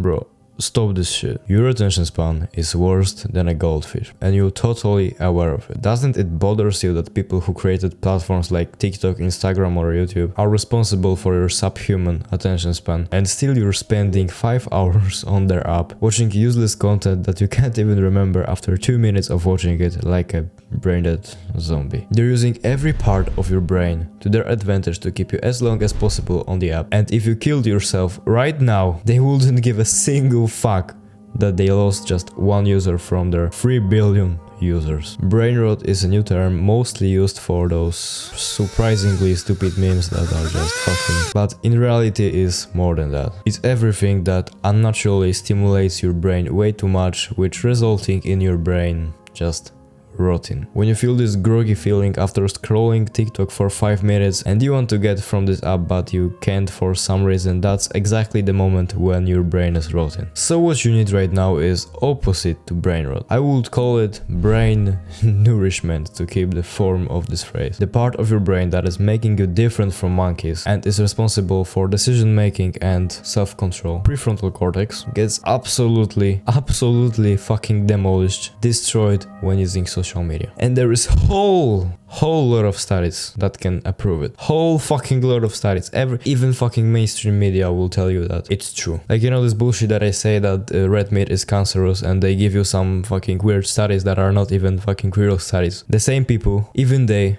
Bro, stop this shit. Your attention span is worse than a goldfish, and you're totally aware of it. Doesn't it bother you that people who created platforms like TikTok, Instagram or YouTube are responsible for your subhuman attention span, and still you're spending 5 hours on their app watching useless content that you can't even remember after 2 minutes of watching it, like a brain-dead zombie. They're using every part of your brain to their advantage to keep you as long as possible on the app, and if you killed yourself right now, they wouldn't give a single fuck that they lost just one user from their 3 billion users. Brain rot is a new term mostly used for those surprisingly stupid memes that are just fucking, but in reality is more than that. It's everything that unnaturally stimulates your brain way too much, which resulting in your brain just rotting. When you feel this groggy feeling after scrolling TikTok for 5 minutes and you want to get from this app but you can't for some reason, that's exactly the moment when your brain is rotting. So what you need right now is opposite to brain rot. I would call it brain nourishment to keep the form of this phrase. The part of your brain that is making you different from monkeys and is responsible for decision making and self-control. Prefrontal cortex gets absolutely fucking demolished, destroyed when using social media. And there is whole lot of studies that can approve it. Whole fucking lot of studies. Even fucking mainstream media will tell you that it's true. Like, you know, this bullshit that I say that red meat is cancerous and they give you some fucking weird studies that are not even fucking real studies. The same people, even they,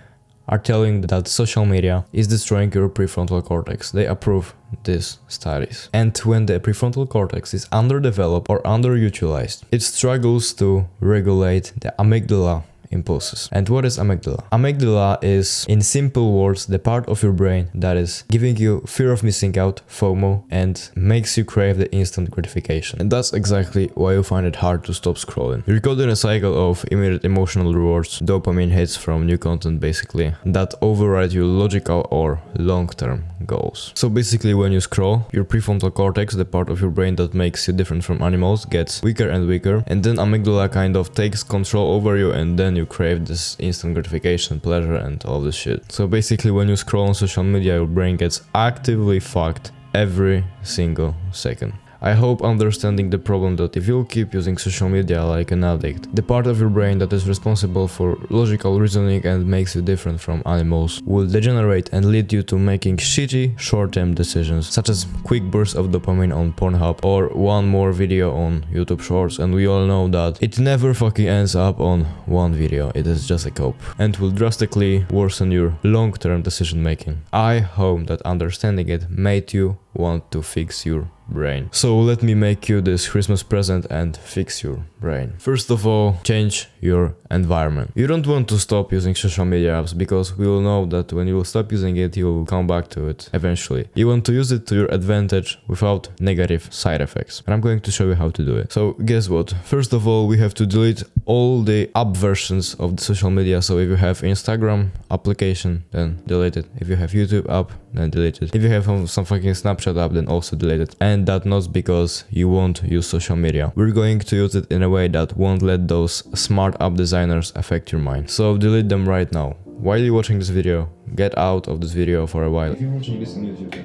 are telling that social media is destroying your prefrontal cortex. They approve these studies. And when the prefrontal cortex is underdeveloped or underutilized, it struggles to regulate the amygdala impulses. And what is amygdala? Amygdala is, in simple words, the part of your brain that is giving you fear of missing out, FOMO, and makes you crave the instant gratification. And that's exactly why you find it hard to stop scrolling. You're caught in a cycle of immediate emotional rewards, dopamine hits from new content basically, that override your logical or long-term goals. So basically when you scroll, your prefrontal cortex, the part of your brain that makes you different from animals, gets weaker and weaker, and then amygdala kind of takes control over you, and then you crave this instant gratification, pleasure, and all this shit. So basically when you scroll on social media, your brain gets actively fucked every single second. I hope understanding the problem that if you'll keep using social media like an addict, the part of your brain that is responsible for logical reasoning and makes you different from animals will degenerate and lead you to making shitty short-term decisions, such as quick bursts of dopamine on Pornhub or one more video on YouTube Shorts, and we all know that it never fucking ends up on one video, it is just a cope, and will drastically worsen your long-term decision making. I hope that understanding it made you want to fix your brain. So let me make you this Christmas present and fix your brain. First of all, change your environment. You don't want to stop using social media apps because we all know that when you will stop using it, you will come back to it eventually. You want to use it to your advantage without negative side effects. And I'm going to show you how to do it. So guess what? First of all, we have to delete all the app versions of the social media. So if you have Instagram application, then delete it. If you have YouTube app, then delete it. If you have some fucking Snapchat app, then also delete it. And that not because you won't use social media. We're going to use it in a way that won't let those smart app designers affect your mind. So delete them right now. While you're watching this video, get out of this video for a while. If you're watching this on YouTube.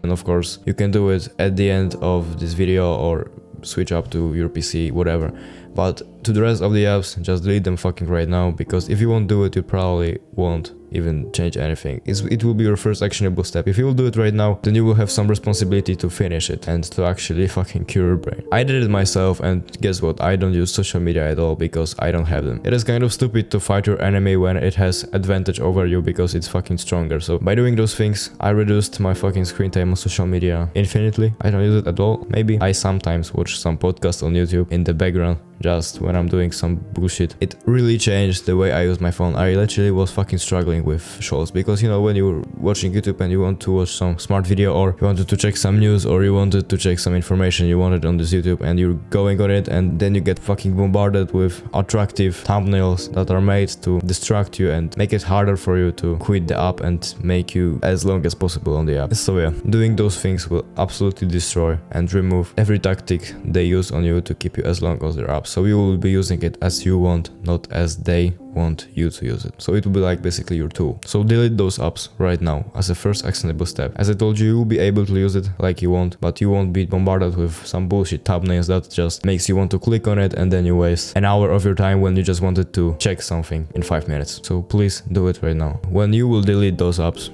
And of course, you can do it at the end of this video or switch up to your PC, whatever. But to the rest of the apps, just delete them fucking right now, because if you won't do it, you probably won't even change anything. It will be your first actionable step. If you will do it right now, then you will have some responsibility to finish it and to actually fucking cure your brain. I did it myself, and guess what? I don't use social media at all because I don't have them. It is kind of stupid to fight your enemy when it has advantage over you because it's fucking stronger. So by doing those things, I reduced my fucking screen time on social media infinitely. I don't use it at all. Maybe I sometimes watch some podcasts on YouTube in the background, just when I'm doing some bullshit. It really changed the way I use my phone. I literally was fucking struggling with shows because, you know, when you're watching YouTube and you want to watch some smart video, or you wanted to check some news, or you wanted to check some information you wanted on this YouTube, and you're going on it, and then you get fucking bombarded with attractive thumbnails that are made to distract you and make it harder for you to quit the app and make you as long as possible on the app. So yeah, doing those things will absolutely destroy and remove every tactic they use on you to keep you as long as their app. So you will be using it as you want, not as they want you to use it. So it will be like basically your tool. So delete those apps right now as a first actionable step. As I told you, you will be able to use it like you want, but you won't be bombarded with some bullshit thumbnails that just makes you want to click on it, and then you waste an hour of your time when you just wanted to check something in 5 minutes. So please do it right now. When you will delete those apps,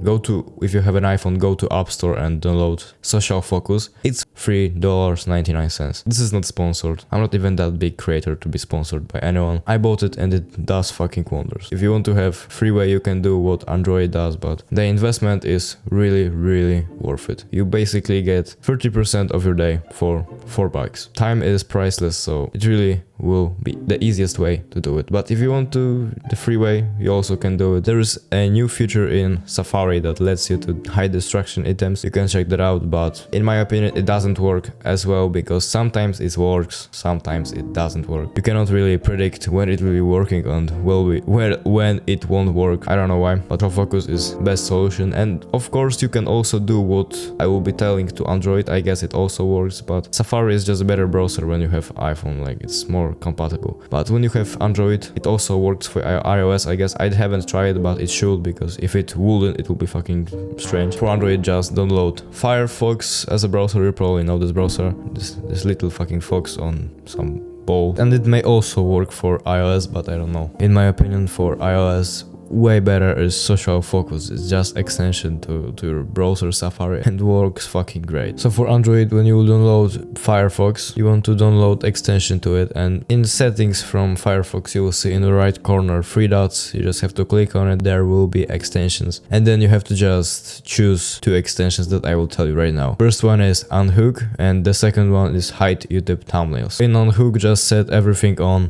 if you have an iPhone, go to App Store and download Social Focus. It's $3.99. This is not sponsored. I'm not even that big creator to be sponsored by anyone. I bought it and it does fucking wonders. If you want to have freeway, you can do what Android does, but the investment is really worth it. You basically get 30% of your day for $4. Time is priceless, so it really will be the easiest way to do it. But if you want to the freeway, you also can do it. There is a new feature in Safari that lets you to hide distraction items. You can check that out, but in my opinion it doesn't work as well, because sometimes it works, sometimes it doesn't work. You cannot really predict when it will be working and when it won't work. I don't know why, but autofocus is best solution. And of course you can also do what I will be telling to Android. I guess it also works, but Safari is just a better browser when you have iPhone, like it's more compatible. But when you have Android, it also works for iOS. I guess I haven't tried, but it should, because if it wouldn't, it would be fucking strange. For Android, just download Firefox as a browser. You probably know this browser, this little fucking fox on some ball. And it may also work for iOS, but I don't know. In my opinion, for iOS, way better is Social Focus. It's just extension to your browser Safari and works fucking great. So for Android, when you download Firefox, you want to download extension to it, and in settings from Firefox you will see in the right corner 3 dots. You just have to click on it, there will be extensions, and then you have to just choose 2 extensions that I will tell you right now. First one is Unhook, and the second one is Hide YouTube Thumbnails. In Unhook, just set everything on,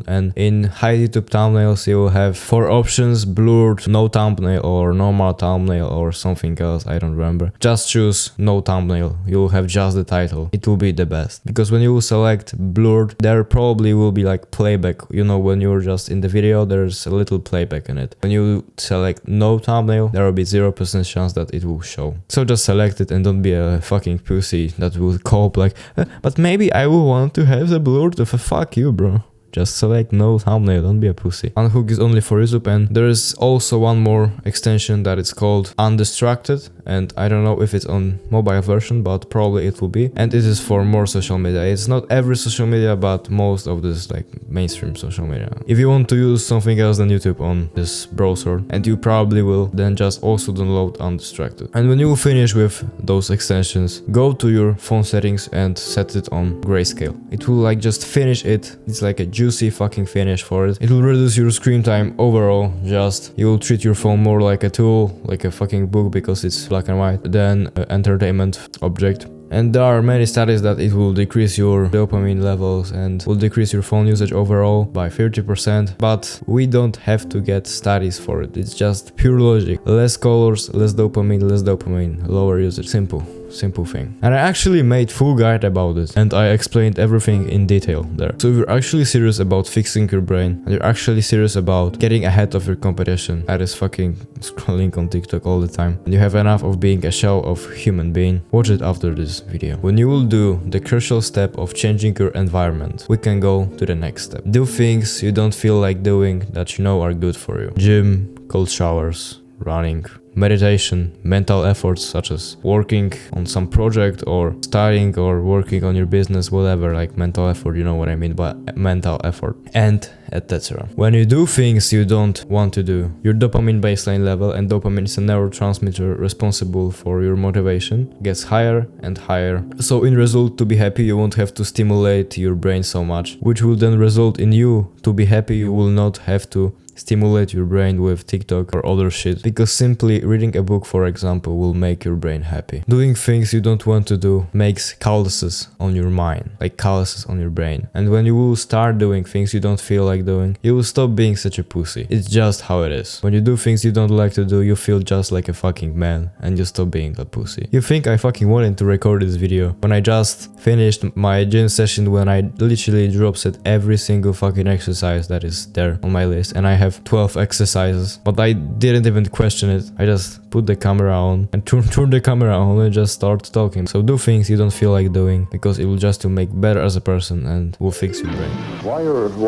and in Hide YouTube Thumbnails you will have 4 options: blurred, no thumbnail, or normal thumbnail, or something else, I don't remember. Just choose no thumbnail, you will have just the title. It will be the best, because when you will select blurred, there probably will be like playback. You know, when you're just in the video, there's a little playback in it. When you select no thumbnail, there will be 0% chance that it will show. So just select it and don't be a fucking pussy that will cope like, but maybe I will want to have the blurred. Fuck you, bro. Just select no thumbnail, don't be a pussy. Unhook is only for YouTube, and there is also one more extension that is called Undistracted, and I don't know if it's on mobile version, but probably it will be. And it is for more social media. It's not every social media, but most of this like mainstream social media. If you want to use something else than YouTube on this browser, and you probably will, then just also download Undistracted. And when you finish with those extensions, go to your phone settings and set it on grayscale. It will like just finish it. It's like a juicy fucking finish for it. It will reduce your screen time overall. Just you will treat your phone more like a tool, like a fucking book, because it's black and white, than an entertainment object. And there are many studies that it will decrease your dopamine levels and will decrease your phone usage overall by 30%, but we don't have to get studies for it. It's just pure logic. Less colors, less dopamine, lower usage. Simple thing. And I actually made full guide about it, and I explained everything in detail there. So if you're actually serious about fixing your brain, and you're actually serious about getting ahead of your competition, that is fucking scrolling on TikTok all the time, and you have enough of being a shell of human being, watch it after this video. When you will do the crucial step of changing your environment, we can go to the next step. Do things you don't feel like doing that you know are good for you. Gym, cold showers, running, meditation, mental efforts such as working on some project or studying or working on your business, whatever, like mental effort, you know what I mean by mental effort, and etc. When you do things you don't want to do, your dopamine baseline level, and dopamine is a neurotransmitter responsible for your motivation, gets higher and higher. So in result, to be happy, you won't have to stimulate your brain so much, which will then result in you to be happy. You will not have to stimulate your brain with TikTok or other shit, because simply reading a book, for example, will make your brain happy. Doing things you don't want to do makes calluses on your mind, like calluses on your brain. And when you will start doing things you don't feel like doing, you will stop being such a pussy. It's just how it is. When you do things you don't like to do, you feel just like a fucking man, and you stop being a pussy. You think I fucking wanted to record this video when I just finished my gym session, when I literally drop set every single fucking exercise that is there on my list, and I have have 12 exercises, but I didn't even question it. I just put the camera on and turn the camera on and just start talking. So do things you don't feel like doing, because it will just to make better as a person and will fix your brain. Why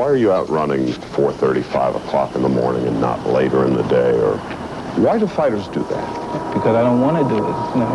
are you out running 4:30, 5 o'clock in the morning and not later in the day? Or why do fighters do that? Because I don't want to do it. You know,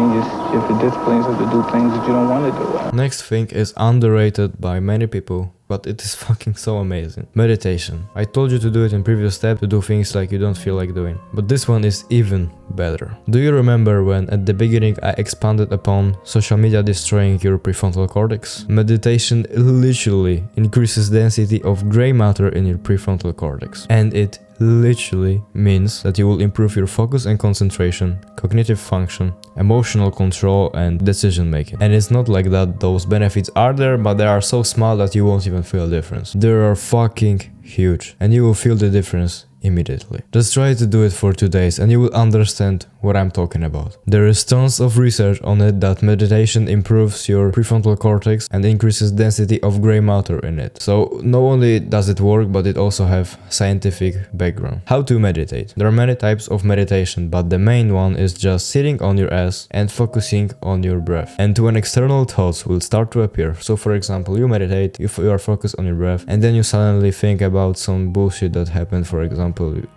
you have to discipline yourself to do things that you don't want to do. Next thing is underrated by many people, but it is fucking so amazing. Meditation. I told you to do it in previous step, to do things like you don't feel like doing. But this one is even better. Do you remember when at the beginning I expanded upon social media destroying your prefrontal cortex? Meditation literally increases density of gray matter in your prefrontal cortex. And it literally means that you will improve your focus and concentration, cognitive function, emotional control and decision making. And it's not like that those benefits are there, but they are so small that you won't even feel a difference. They are fucking huge, and you will feel the difference immediately. Just try to do it for 2 days and you will understand what I'm talking about. There is tons of research on it that meditation improves your prefrontal cortex and increases density of gray matter in it. So not only does it work, but it also have scientific background. How to meditate? There are many types of meditation, but the main one is just sitting on your ass and focusing on your breath. And when external thoughts will start to appear, so for example, you meditate, if you are focused on your breath, and then you suddenly think about some bullshit that happened, for example,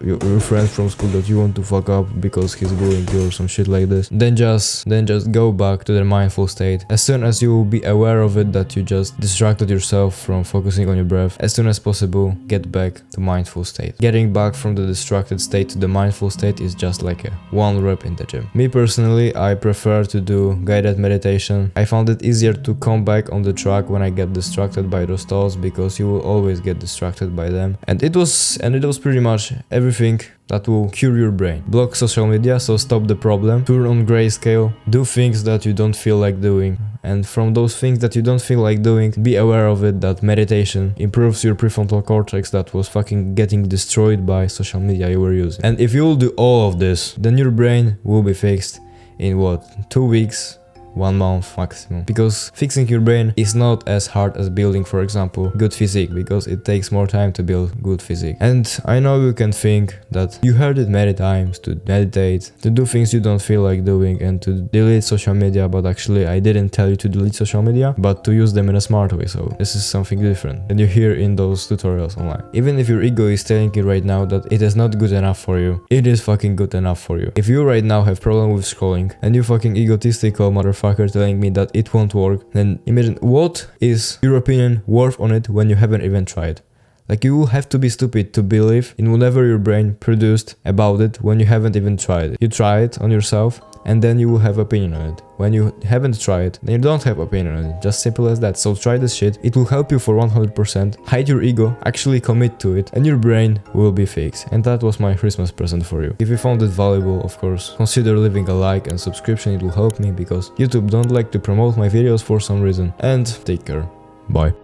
your friend from school that you want to fuck up because he's bullying you or some shit like this, then just go back to the mindful state. As soon as you will be aware of it, that you just distracted yourself from focusing on your breath, as soon as possible, get back to mindful state. Getting back from the distracted state to the mindful state is just like a 1 rep in the gym. Me personally, I prefer to do guided meditation. I found it easier to come back on the track when I get distracted by those thoughts, because you will always get distracted by them. And it was pretty much everything that will cure your brain. Block social media, so stop the problem. Turn on grayscale. Do things that you don't feel like doing. And from those things that you don't feel like doing, be aware of it, that meditation improves your prefrontal cortex that was fucking getting destroyed by social media you were using. And if you will do all of this, then your brain will be fixed in what, 2 weeks? 1 month maximum, because fixing your brain is not as hard as building, for example, good physique, because it takes more time to build good physique. And I know you can think that you heard it many times, to meditate, to do things you don't feel like doing, and to delete social media, but actually I didn't tell you to delete social media, but to use them in a smart way. So this is something different than you hear in those tutorials online. Even if your ego is telling you right now that it is not good enough for you, it is fucking good enough for you. If you right now have problem with scrolling and you fucking egotistical motherfucker telling me that it won't work, then imagine what is your opinion worth on it when you haven't even tried. Like, you will have to be stupid to believe in whatever your brain produced about it when you haven't even tried it. You try it on yourself and then you will have opinion on it. When you haven't tried, then you don't have opinion on it. Just simple as that. So try this shit. It will help you for 100%. Hide your ego, actually commit to it, and your brain will be fixed. And that was my Christmas present for you. If you found it valuable, of course, consider leaving a like and subscription. It will help me, because YouTube don't like to promote my videos for some reason. And take care. Bye.